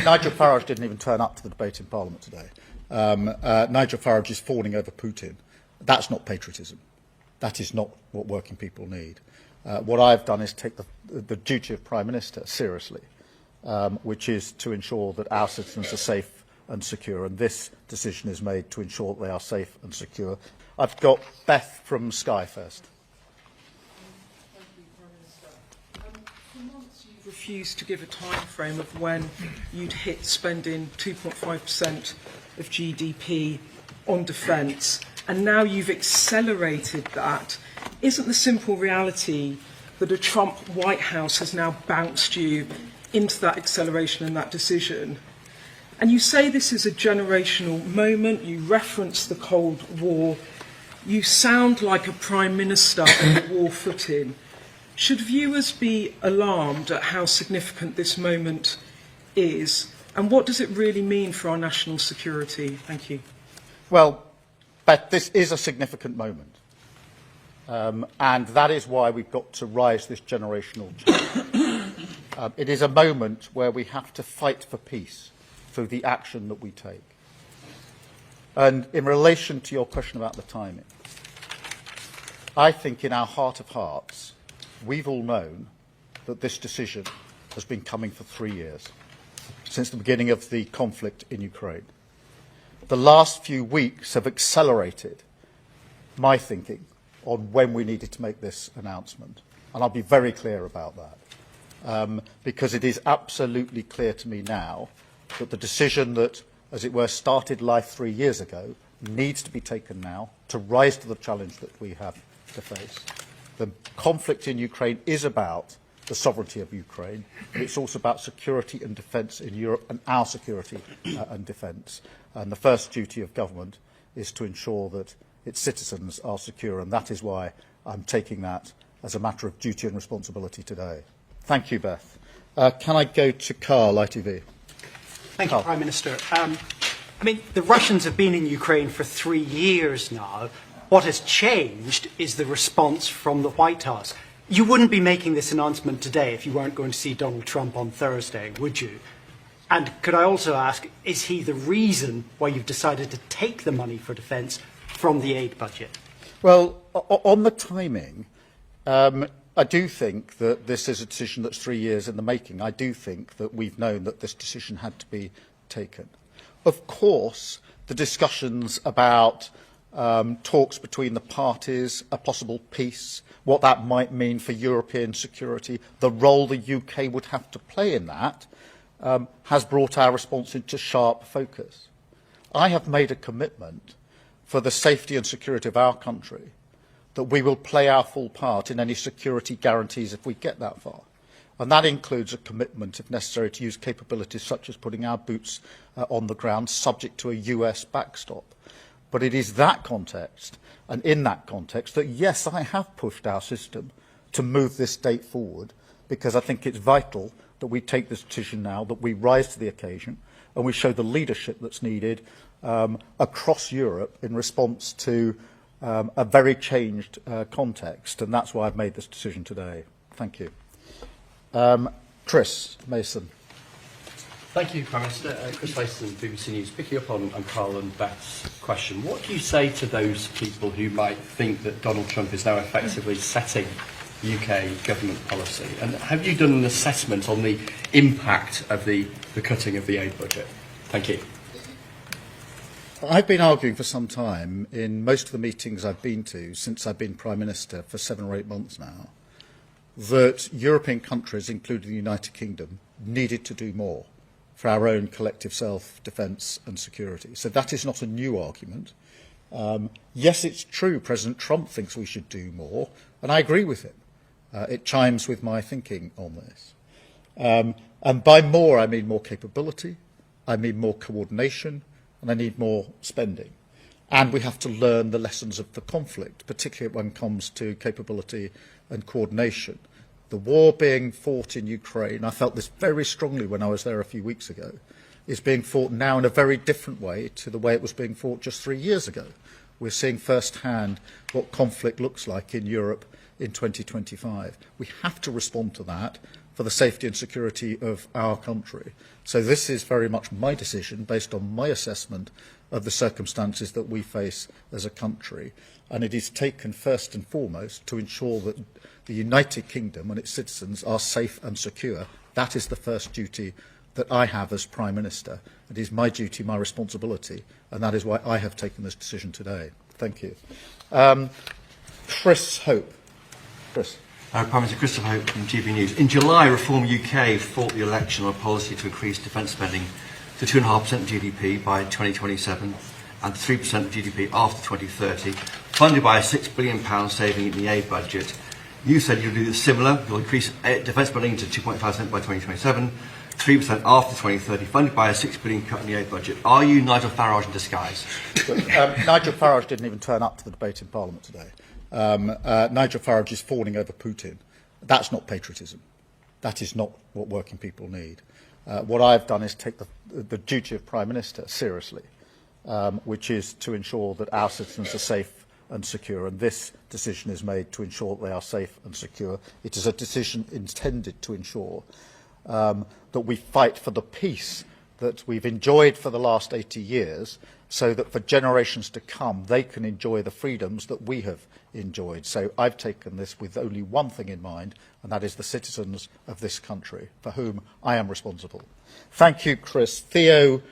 Nigel Farage didn't even turn up to the debate in Parliament today. Nigel Farage is fawning over Putin. That's not patriotism. That is not what working people need. What I've done is take the duty of Prime Minister seriously, which is to ensure that our citizens are safe and secure, and this decision is made to ensure that they are safe and secure. I've got Beth from Sky first. Thank you, Prime Minister. For months you've refused to give a time frame of when you'd hit spending 2.5% of GDP on defence, and now you've accelerated that. Isn't the simple reality that a Trump White House has now bounced you into that acceleration and that decision? And you say this is a generational moment, you reference the Cold War, you sound like a Prime Minister on the war footing. Should viewers be alarmed at how significant this moment is, and what does it really mean for our national security? Thank you. Well, Beth, this is a significant moment. And that is why we've got to rise this generational change. It is a moment where we have to fight for peace through the action that we take. And in relation to your question about the timing, I think in our heart of hearts, we've all known that this decision has been coming for 3 years, since the beginning of the conflict in Ukraine. The last few weeks have accelerated my thinking on when we needed to make this announcement. And I'll be very clear about that, because it is absolutely clear to me now that the decision that, as it were, started life 3 years ago needs to be taken now to rise to the challenge that we have to face. The conflict in Ukraine is about the sovereignty of Ukraine, but it's also about security and defence in Europe and our security and defence. And the first duty of government is to ensure that its citizens are secure, and that is why I'm taking that as a matter of duty and responsibility today. Thank you, Beth. Can I go to Carl, ITV? Thank you, Prime Minister. The Russians have been in Ukraine for 3 years now. What has changed is the response from the White House. You wouldn't be making this announcement today if you weren't going to see Donald Trump on Thursday, would you? And could I also ask, is he the reason why you've decided to take the money for defence from the aid budget? Well, on the timing, I do think that this is a decision that's 3 years in the making. I do think that we've known that this decision had to be taken. Of course, the discussions about talks between the parties, a possible peace, what that might mean for European security, the role the UK would have to play in that, has brought our response into sharp focus. I have made a commitment for the safety and security of our country that we will play our full part in any security guarantees if we get that far. And that includes a commitment, if necessary, to use capabilities such as putting our boots on the ground, subject to a US backstop. But it is that context, and in that context, that yes, I have pushed our system to move this date forward, because I think it's vital that we take this decision now, that we rise to the occasion, and we show the leadership that's needed across Europe in response to a very changed context, and that's why I've made this decision today. Thank you. Chris Mason. Thank you, Prime Minister. Chris Mason, BBC News. Picking up on Carl and Beth's question, what do you say to those people who might think that Donald Trump is now effectively setting UK government policy? And have you done an assessment on the impact of the cutting of the aid budget? Thank you. I've been arguing for some time in most of the meetings I've been to since I've been Prime Minister for 7 or 8 months now that European countries, including the United Kingdom, needed to do more for our own collective self-defence and security. So that is not a new argument. Yes, it's true President Trump thinks we should do more, and I agree with him. It chimes with my thinking on this. And by more, I mean more capability, I mean more coordination, and I need more spending. And we have to learn the lessons of the conflict, particularly when it comes to capability and coordination. The war being fought in Ukraine, I felt this very strongly when I was there a few weeks ago, is being fought now in a very different way to the way it was being fought just 3 years ago. We're seeing firsthand what conflict looks like in Europe in 2025. We have to respond to that for the safety and security of our country. So this is very much my decision based on my assessment of the circumstances that we face as a country. And it is taken first and foremost to ensure that the United Kingdom and its citizens are safe and secure. That is the first duty that I have as Prime Minister. It is my duty, my responsibility, and that is why I have taken this decision today. Thank you. Chris Hope. Chris. Prime Minister Christopher Hope from GB News. In July, Reform UK fought the election on a policy to increase defence spending to 2.5% of GDP by 2027 and 3% of GDP after 2030, funded by a £6 billion saving in the aid budget. You said you'll do similar. You'll increase defence spending to 2.5% by 2027, 3% after 2030, funded by a £6 billion cut in the aid budget. Are you Nigel Farage in disguise? Nigel Farage didn't even turn up to the debate in Parliament today. Nigel Farage is fawning over Putin. That's not patriotism. That is not what working people need. What I've done is take the duty of Prime Minister seriously, which is to ensure that our citizens are safe and secure, and this decision is made to ensure that they are safe and secure. It is a decision intended to ensure that we fight for the peace that we've enjoyed for the last 80 years, so that for generations to come they can enjoy the freedoms that we have enjoyed. So I've taken this with only one thing in mind, and that is the citizens of this country, for whom I am responsible. Thank you, Chris. Theo,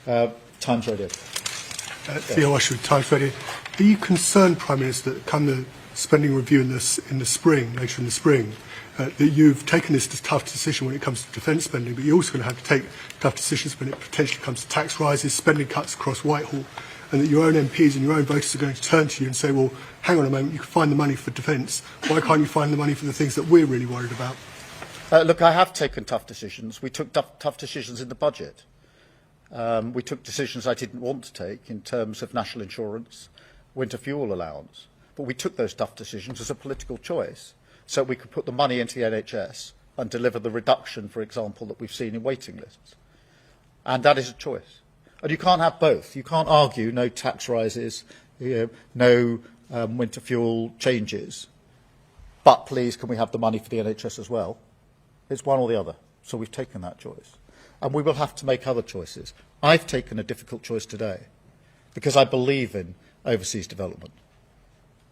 Times Radio. Theo Ashwood, Times Radio. Are you concerned, Prime Minister, that come the spending review in the spring, later in the spring, that you've taken this tough decision when it comes to defence spending, but you're also going to have to take tough decisions when it potentially comes to tax rises, spending cuts across Whitehall, and that your own MPs and your own voters are going to turn to you and say, well, hang on a moment, you can find the money for defence. Why can't you find the money for the things that we're really worried about? Look, I have taken tough decisions. We took tough decisions in the budget. We took decisions I didn't want to take in terms of national insurance, winter fuel allowance. But we took those tough decisions as a political choice, so we could put the money into the NHS and deliver the reduction, for example, that we've seen in waiting lists. And that is a choice. And you can't have both. You can't argue no tax rises, no winter fuel changes, but please can we have the money for the NHS as well? It's one or the other. So we've taken that choice. And we will have to make other choices. I've taken a difficult choice today because I believe in overseas development.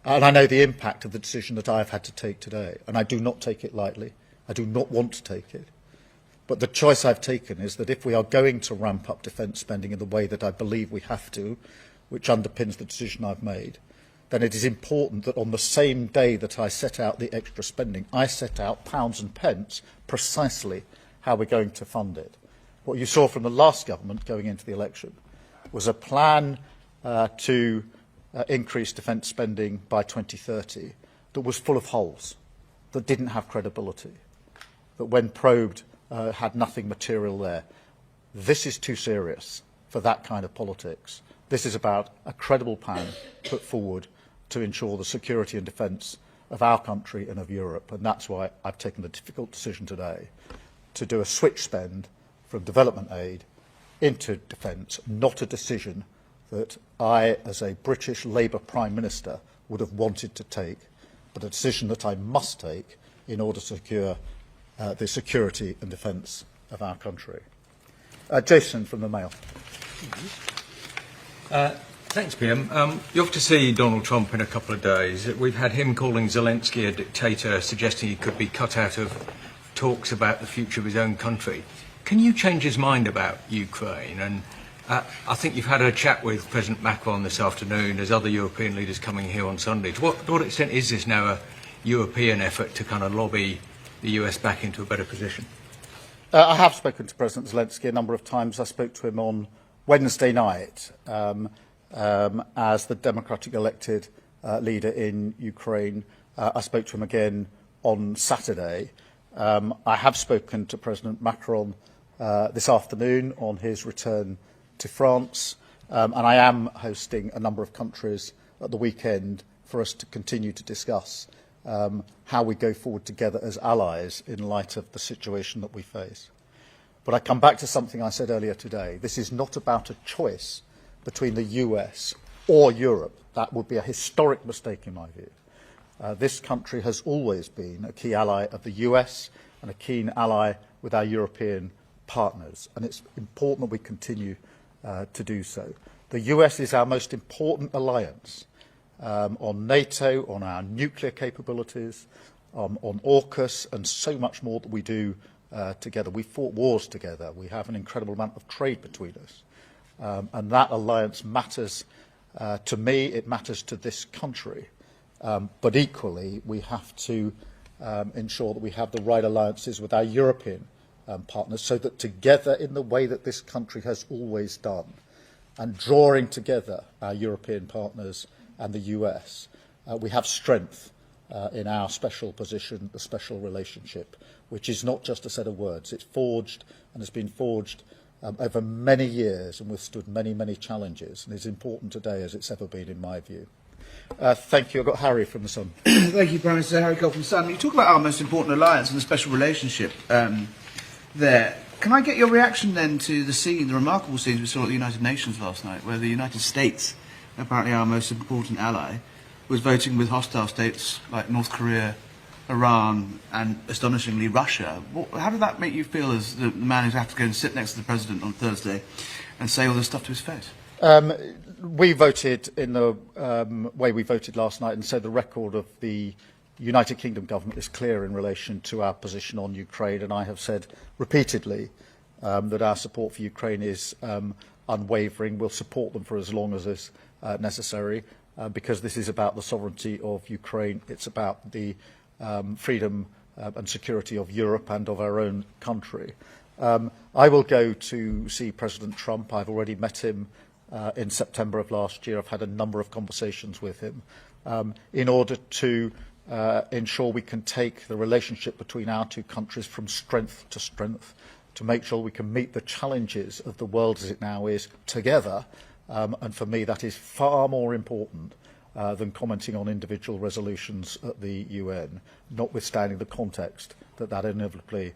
And I know the impact of the decision that I have had to take today, and I do not take it lightly. I do not want to take it. But the choice I've taken is that if we are going to ramp up defence spending in the way that I believe we have to, which underpins the decision I've made, then it is important that on the same day that I set out the extra spending, I set out pounds and pence precisely how we're going to fund it. What you saw from the last government going into the election was a plan to increase defence spending by 2030 that was full of holes, that didn't have credibility, that when probed had nothing material there. This is too serious for that kind of politics. This is about a credible plan put forward to ensure the security and defence of our country and of Europe, and that's why I've taken the difficult decision today to do a switch spend from development aid into defence, not a decision that I, as a British Labour Prime Minister, would have wanted to take, but a decision that I must take in order to secure the security and defence of our country. Jason from the Mail. Thanks, PM. You're off to see Donald Trump in a couple of days. We've had him calling Zelensky a dictator, suggesting he could be cut out of talks about the future of his own country. Can you change his mind about Ukraine? And I think you've had a chat with President Macron this afternoon. There's other European leaders coming here on Sunday. To what extent is this now a European effort to kind of lobby the US back into a better position? I have spoken to President Zelensky a number of times. I spoke to him on Wednesday night as the democratic elected leader in Ukraine. I spoke to him again on Saturday. I have spoken to President Macron this afternoon on his return to France, and I am hosting a number of countries at the weekend for us to continue to discuss how we go forward together as allies in light of the situation that we face. But I come back to something I said earlier today. This is not about a choice between the US or Europe. That would be a historic mistake in my view. This country has always been a key ally of the US and a keen ally with our European partners, and it's important that we continue to do so. The US is our most important alliance on NATO, on our nuclear capabilities, on AUKUS, and so much more that we do together. We fought wars together. We have an incredible amount of trade between us. And that alliance matters to me, it matters to this country. But equally, we have to ensure that we have the right alliances with our European partners, so that together, in the way that this country has always done, and drawing together our European partners and the US, we have strength in our special position, the special relationship, which is not just a set of words. It's forged and has been forged over many years and withstood many, many challenges, and is important today as it's ever been, in my view. Thank you. I've got Harry from The Sun. Thank you, Prime Minister. Harry Cole from The Sun. You talk about our most important alliance and the special relationship there. Can I get your reaction then to the remarkable scenes we saw at the United Nations last night, where the United States, apparently our most important ally, was voting with hostile states like North Korea, Iran, and astonishingly Russia? How did that make you feel as the man who's had to go and sit next to the President on Thursday and say all this stuff to his face? We voted in the way we voted last night, and so the record of the United Kingdom government is clear in relation to our position on Ukraine, and I have said repeatedly that our support for Ukraine is unwavering. We'll support them for as long as is necessary, because this is about the sovereignty of Ukraine. It's about the freedom and security of Europe and of our own country. I will go to see President Trump. I've already met him in September of last year. I've had a number of conversations with him in order to ensure we can take the relationship between our two countries from strength to strength, to make sure we can meet the challenges of the world as it now is together. And for me, that is far more important than commenting on individual resolutions at the UN, notwithstanding the context that that inevitably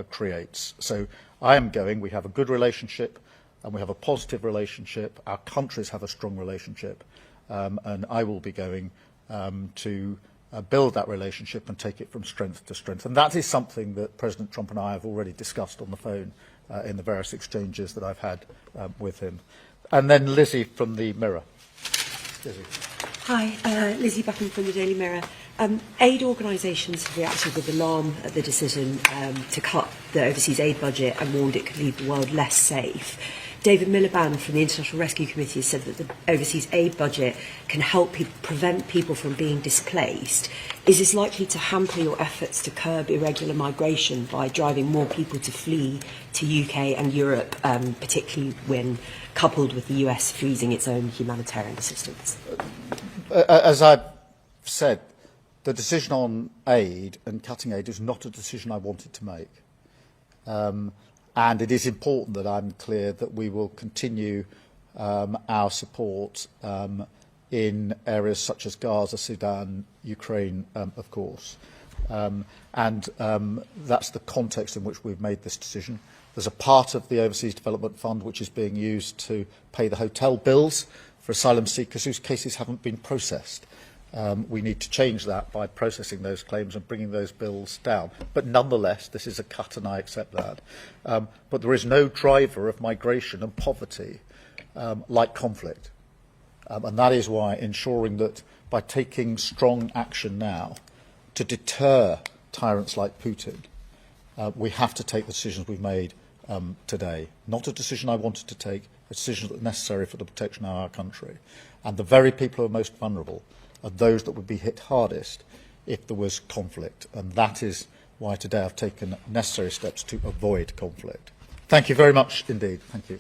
creates. So I am going. We have a good relationship, and we have a positive relationship. Our countries have a strong relationship, and I will be going to build that relationship and take it from strength to strength. And that is something that President Trump and I have already discussed on the phone in the various exchanges that I've had with him. And then Lizzie from the Mirror. Lizzie. Hi, Lizzie Buckham from the Daily Mirror. Aid organisations have reacted with alarm at the decision to cut the overseas aid budget and warned it could leave the world less safe. David Miliband from the International Rescue Committee has said that the overseas aid budget can help prevent people from being displaced. Is this likely to hamper your efforts to curb irregular migration by driving more people to flee to UK and Europe, particularly when coupled with the US freezing its own humanitarian assistance? As I've said, the decision on aid and cutting aid is not a decision I wanted to make. And it is important that I'm clear that we will continue our support in areas such as Gaza, Sudan, Ukraine, of course. And that's the context in which we've made this decision. There's a part of the Overseas Development Fund which is being used to pay the hotel bills for asylum seekers whose cases haven't been processed. We need to change that by processing those claims and bringing those bills down. But nonetheless, this is a cut, and I accept that. But there is no driver of migration and poverty like conflict. And that is why ensuring that by taking strong action now to deter tyrants like Putin, we have to take the decisions we've made today. Not a decision I wanted to take, a decision that's necessary for the protection of our country. And the very people who are most vulnerable are those that would be hit hardest if there was conflict. And that is why today I've taken necessary steps to avoid conflict. Thank you very much indeed. Thank you.